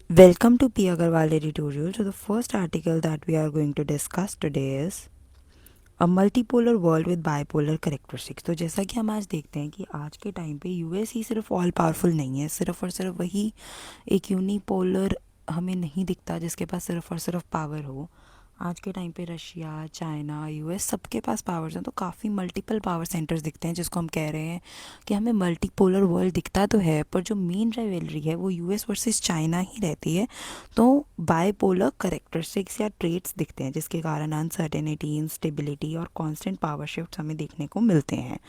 Welcome to P. Agarwal editorial. So the first article that we are going to discuss today is a multipolar world with bipolar characteristics. तो जैसा कि हम आज देखते हैं कि आज के टाइम पे यूएस ही सिर्फ ऑल पावरफुल नहीं है, सिर्फ और सिर्फ वही एक यूनिपोलर हमें नहीं दिखता जिसके पास सिर्फ और सिर्फ पावर हो। आज के टाइम पे रशिया, चाइना, यूएस सबके पास पावर्स हैं, तो काफ़ी मल्टीपल पावर सेंटर्स दिखते हैं, जिसको हम कह रहे हैं कि हमें मल्टीपोलर वर्ल्ड दिखता तो है, पर जो मेन राइवलरी है वो यूएस वर्सेस चाइना ही रहती है। तो बायपोलर करेक्टरिस्टिक्स या ट्रेट्स दिखते हैं जिसके कारण अनसर्टेनिटी, इंस्टेबिलिटी और कांस्टेंट पावर शिफ्ट्स हमें देखने को मिलते हैं।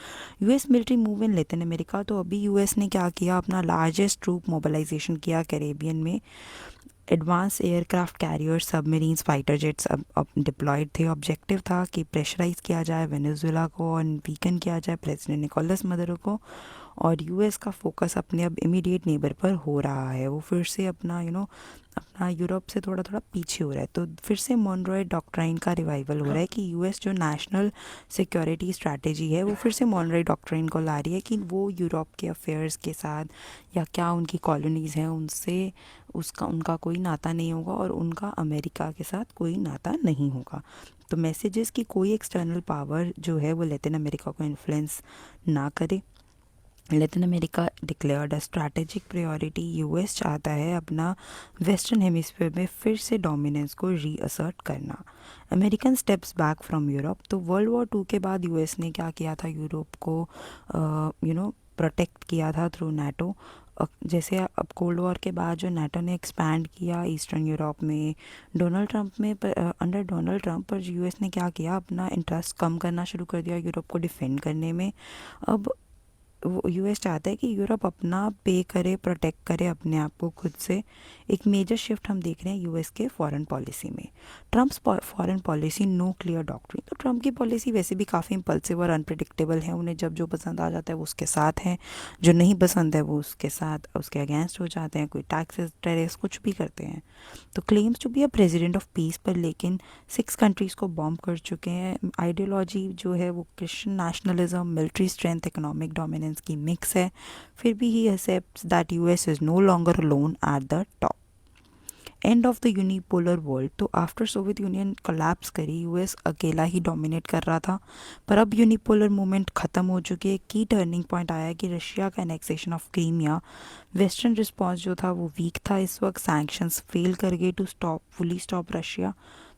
US military move in Latin America, तो अभी यूएस ने क्या किया, अपना लार्जेस्ट ट्रूप मोबिलाइजेशन किया कैरेबियन में। Advance aircraft carrier, submarines, fighter jets अब डिप्लॉयड थे। ऑब्जेक्टिव था कि प्रेशराइज किया जाए वेनेजुएला को और वीकन किया जाए प्रेसिडेंट निकोलस मदुरो को। और यूएस का फोकस अपने अब इमीडिएट नेबर पर हो रहा है। वो फिर से अपना अपना यूरोप से थोड़ा थोड़ा पीछे हो रहा है। तो फिर से मॉनरॉय डॉक्ट्राइन का रिवाइवल हो रहा है कि यूएस जो नेशनल सिक्योरिटी स्ट्रैटेजी है वो फिर से मॉनरॉय डॉक्ट्राइन को ला रही है कि वो यूरोप के अफेयर्स के साथ या क्या उनकी कॉलोनीज़ हैं उनसे उसका उनका कोई नाता नहीं होगा और उनका अमेरिका के साथ कोई नाता नहीं होगा। तो मैसेजेस कि कोई एक्सटर्नल पावर जो है वो लैटिन अमेरिका को इन्फ्लुएंस ना करे। Latin America declared a strategic priority. US चाहता है अपना वेस्टर्न हेमिस्फीयर में फिर से डोमिनेंस को रीअसर्ट करना। American steps back from Europe, तो वर्ल्ड वॉर टू के बाद यूएस ने क्या किया था, यूरोप को प्रोटेक्ट किया था थ्रू नाटो। जैसे अब कोल्ड वॉर के बाद जो नाटो ने एक्सपैंड किया ईस्टर्न यूरोप में, डोनाल्ड ट्रंप में अंडर डोनाल्ड ट्रंप पर यूएस ने क्या किया, अपना इंटरेस्ट कम करना शुरू कर दिया यूरोप को डिफेंड करने में। अब वो यूएस चाहता है कि यूरोप अपना पे करे, प्रोटेक्ट करे अपने आप को खुद से। एक मेजर शिफ्ट हम देख रहे हैं यूएस के फॉरेन पॉलिसी में। Trump's foreign policy no clear doctrine, तो ट्रम्प की पॉलिसी वैसे भी काफ़ी इम्पल्सिव और अनप्रिडिक्टेबल है। उन्हें जब जो पसंद आ जाता है वो उसके साथ हैं, जो नहीं पसंद है वो उसके साथ उसके अगेंस्ट हो जाते हैं। कोई टैक्सेस, टेरिस कुछ भी करते हैं। तो claims to be a president of peace पर लेकिन 6 कंट्रीज़ को बॉम्ब कर चुके हैं। आइडियोलॉजी जो है वो Christian nationalism, military strength, economic dominance की मिक्स है। फिर भी he accepts that US is no longer alone at the top. End of the unipolar world, तो आफ्टर सोवियत यूनियन कोलैप्स करी, यूएस अकेला ही डोमिनेट कर रहा था। पर अब यूनिपोलर मूवमेंट ख़त्म हो चुकी है। की टर्निंग पॉइंट आया कि रशिया का annexation of Crimea, western response जो था वो वीक था इस वक्त। सैंक्शंस फेल कर गए to stop fully stop Russia.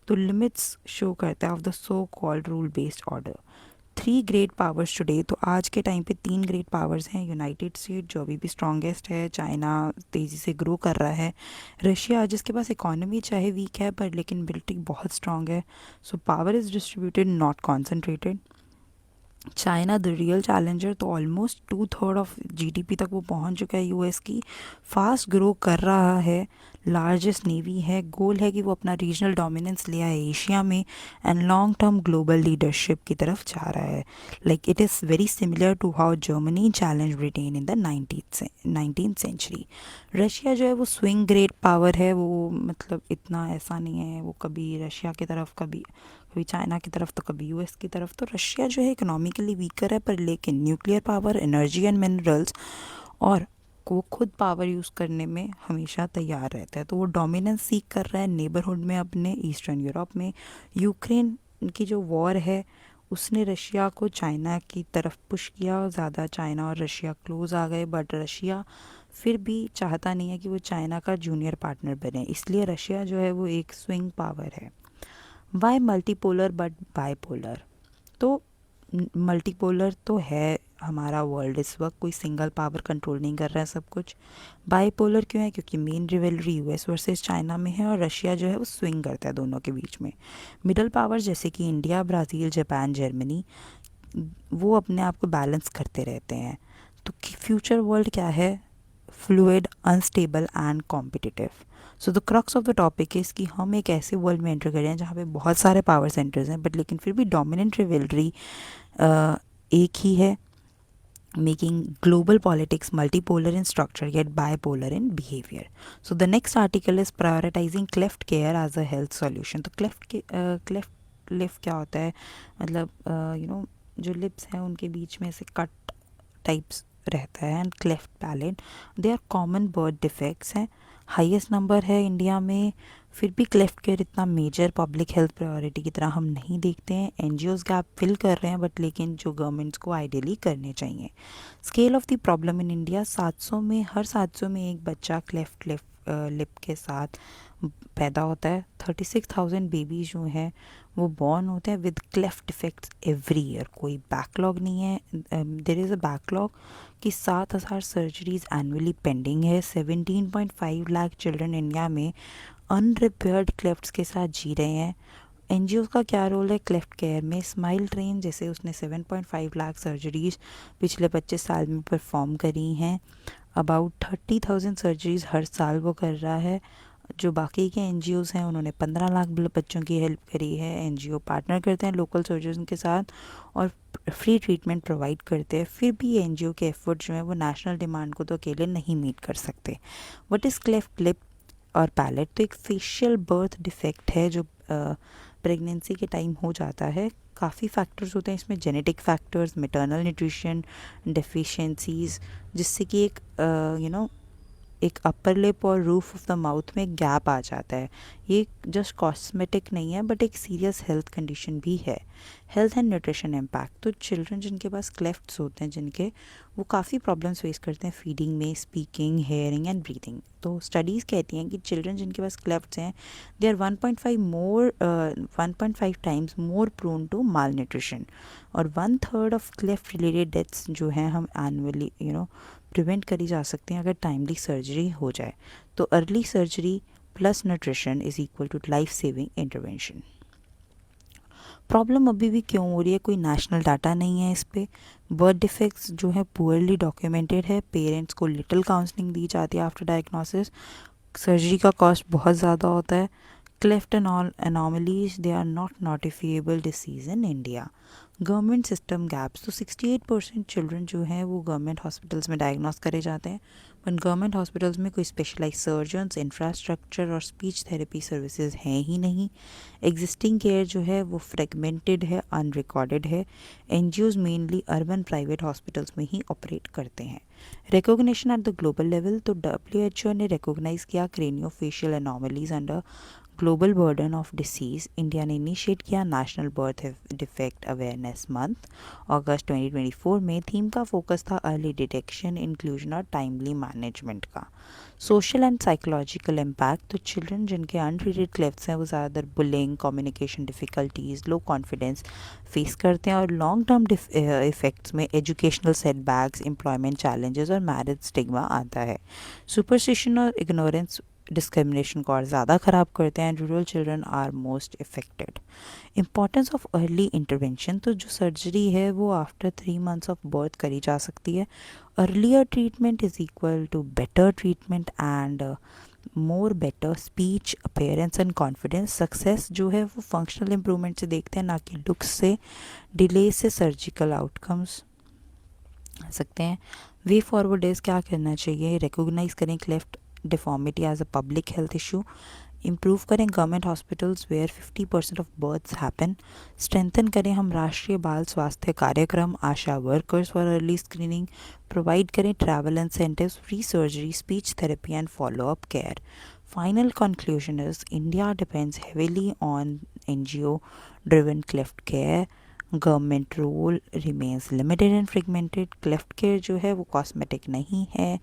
तो लिमिट्स शो करता है of the so called rule based order. 3 great powers today, तो आज के टाइम पे 3 ग्रेट पावर्स हैं। यूनाइटेड स्टेट जो अभी भी स्ट्रॉन्गेस्ट है, चाइना तेज़ी से ग्रो कर रहा है, रशिया जिसके पास इकोनॉमी चाहे वीक है पर लेकिन मिलिट्री बहुत स्ट्रॉन्ग है। So power is distributed not concentrated. China the real challenger, तो ऑलमोस्ट 2/3 ऑफ जीडीपी तक वो पहुंच चुका है यूएस की। फास्ट ग्रो कर रहा है, लार्जेस्ट नेवी है। गोल है कि वो अपना रीजनल डोमिनेंस ले आए एशिया में and long term global leadership की तरफ जा रहा है। Like it is very similar to how Germany challenge Britain in the 19th century. Russia जो है वो स्विंग ग्रेट पावर है, वो मतलब इतना ऐसा नहीं है, वो कभी रशिया की तरफ, कभी कभी चाइना की तरफ, तो कभी यूएस की तरफ। तो रशिया जो है इकोनॉमिकली वीकर है पर लेकिन nuclear power, energy and minerals और वो खुद पावर यूज़ करने में हमेशा तैयार रहता है। तो वो डोमिनेंस सीख कर रहा है नेबरहुड में अपने ईस्टर्न यूरोप में। यूक्रेन की जो वॉर है उसने रशिया को चाइना की तरफ पुश किया, ज़्यादा चाइना और रशिया क्लोज आ गए। बट रशिया फिर भी चाहता नहीं है कि वो चाइना का जूनियर पार्टनर बने, इसलिए रशिया जो है वो एक स्विंग पावर है। वाई मल्टीपोलर बट बाइपोलर, तो मल्टीपोलर तो है हमारा वर्ल्ड इस वक्त, कोई सिंगल पावर कंट्रोल नहीं कर रहा है सब कुछ। बाइपोलर क्यों है, क्योंकि मेन रिवलरी यूएस वर्सेस चाइना में है और रशिया जो है वो स्विंग करता है दोनों के बीच में। मिडल पावर जैसे कि इंडिया, ब्राज़ील, जापान, जर्मनी, वो अपने आप को बैलेंस करते रहते हैं। तो फ्यूचर वर्ल्ड क्या है, fluid, unstable and competitive. So the crux of the topic is कि हम एक ऐसे वर्ल्ड में एंटर कर रहे हैं जहाँ पे बहुत सारे पावर सेंटर्स हैं बट लेकिन फिर भी डोमिनेंट रिवलरी एक ही है, making global politics multipolar in structure yet bipolar in behaviour. So the next article is prioritising cleft care as a health solution. तो क्लेफ्ट लिफ्ट क्या होता है, मतलब जो लिप्स हैं उनके बीच में से कट टाइप्स रहता है and cleft palate they are common birth defects हैं, हाईएस्ट नंबर है इंडिया में। फिर भी क्लेफ्ट केयर इतना मेजर पब्लिक हेल्थ प्रायोरिटी की तरह हम नहीं देखते हैं। एनजीओज गैप फिल कर रहे हैं बट लेकिन जो गवर्नमेंट्स को आइडियली करने चाहिए। Scale of the problem in India, 700 में हर 700 में एक बच्चा क्लेफ्ट लिप के साथ पैदा होता है। 36,000 बेबीज जो हैं वो बॉर्न होते हैं with cleft defects every year. कोई बैकलॉग नहीं है, देर इज़ अ बैकलॉग कि 7,000 सर्जरीज एनुअली पेंडिंग है। 17.5 लाख चिल्ड्रन इंडिया में अनरिपेयर्ड क्लेफ्ट्स के साथ जी रहे हैं। एनजीओ का क्या रोल है क्लेफ्ट केयर में? स्माइल ट्रेन जैसे उसने 7.5 लाख सर्जरीज पिछले 25 साल में परफॉर्म करी हैं। अबाउट 30,000 सर्जरीज हर साल वो कर रहा है। जो बाकी के एनजीओज़ हैं उन्होंने 15 लाख बच्चों की हेल्प करी है। एनजीओ पार्टनर करते हैं लोकल सर्जन के साथ और फ्री ट्रीटमेंट प्रोवाइड करते हैं। फिर भी एनजीओ के एफर्ट जो हैं वो नेशनल डिमांड को तो अकेले नहीं मीट कर सकते। व्हाट इज़ क्लेफ्ट लिप और पैलेट? तो एक फेशियल बर्थ डिफेक्ट है जो प्रेगनेंसी के टाइम हो जाता है। काफ़ी फैक्टर्स होते हैं इसमें, genetic factors, maternal nutrition deficiencies, जिससे कि एक अपर लिप और रूफ ऑफ द माउथ में गैप आ जाता है। ये जस्ट कॉस्मेटिक नहीं है बट एक सीरियस हेल्थ कंडीशन भी है। हेल्थ एंड न्यूट्रिशन इम्पैक्ट, तो चिल्ड्रन जिनके पास क्लेफ्ट्स होते हैं जिनके, वो काफ़ी प्रॉब्लम्स फेस करते हैं फीडिंग में, स्पीकिंग, हेयरिंग एंड ब्रीथिंग। तो स्टडीज़ कहती हैं कि चिल्ड्रन जिनके पास क्लेफ्ट्स हैं they are 1.5 times more prone to malnutrition. और 1/3 ऑफ क्लेफ्ट रिलेटेड डेथ्स जो हैं हम एनुअली प्रिवेंट करी जा सकती हैं अगर टाइमली सर्जरी हो जाए। तो early surgery plus nutrition is equal to life saving intervention. Problem अभी भी क्यों हो रही है? कोई नेशनल डाटा नहीं है इस पे। बर्थ डिफेक्ट्स जो है पुअरली डॉक्यूमेंटेड है। पेरेंट्स को लिटिल काउंसलिंग दी जाती है आफ्टर डायग्नोसिस। सर्जरी का कॉस्ट बहुत ज़्यादा होता है। Cleft anomalies they are not notifiable disease in India. Government system gaps, तो 68% चिल्ड्रन जो हैं वो गवर्नमेंट हॉस्पिटल्स में डायग्नोस करे जाते हैं बट गवर्नमेंट हॉस्पिटल्स में कोई स्पेशलाइज सर्जन्स, इंफ्रास्ट्रक्चर और स्पीच थेरेपी सर्विसेज हैं ही नहीं। एग्जिस्टिंग केयर जो है वो फ्रेगमेंटेड है, अनरिकॉर्डेड है। NGOs mainly urban private hospitals में ही ऑपरेट करते हैं। Recognition at the global level, तो WHO ने रिकॉग्नाइज किया craniofacial anomalies under global burden of disease. India ने इनिशिएट किया national birth defect awareness month August 2024 में। थीम का फोकस था अर्ली डिटेक्शन, इंक्लूजन और टाइमली मैनेजमेंट का। सोशल एंड साइकोलॉजिकल इम्पैक्ट, तो चिल्ड्रन जिनके अनट्रीटेड क्लेफ्ट्स हैं वो ज़्यादातर bullying, communication difficulties, low confidence face करते हैं और लॉन्ग टर्म इफ़ेक्ट्स में एजुकेशनल सेटबैक्स, एम्प्लॉयमेंट चैलेंजेस और मैरिज स्टिग्मा आता है। सुपरस्टिशन और इग्नोरेंस डिस्क्रिमिनेशन को और ज़्यादा ख़राब करते हैं। Rural children are most affected. Importance of early intervention, तो जो सर्जरी है वो आफ्टर 3 मंथ्स ऑफ बर्थ करी जा सकती है। Earlier treatment is equal to better treatment and more better speech, appearance and confidence. Success जो है वो फंक्शनल इम्प्रूवमेंट से देखते हैं, ना कि लुक्स से। डिले से सर्जिकल आउटकम्स सकते हैं। वे फॉरवर्ड इज़ क्या करना चाहिए? रिकॉग्नाइज करें cleft deformity as a public health issue. Improve करें government hospitals where 50% of births happen. Strengthen करें हम Rashtriya Bal Swasthya Karyakram, ASHA workers for early screening. Provide करें travel incentives, free surgery, speech therapy and follow up care. Final conclusion is India depends heavily on NGO driven cleft care. Government role remains limited and fragmented. Cleft care जो है वो cosmetic नहीं है,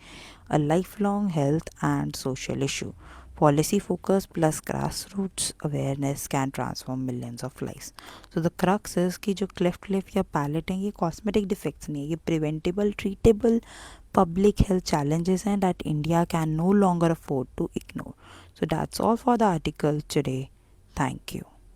a lifelong health and social issue. Policy focus plus grassroots awareness can transform millions of lives. So the crux is कि जो cleft lip या palate हैं ये cosmetic defects नहीं है, ये preventable, treatable public health challenges हैं that India can no longer afford to ignore. So that's all for the article today. Thank you.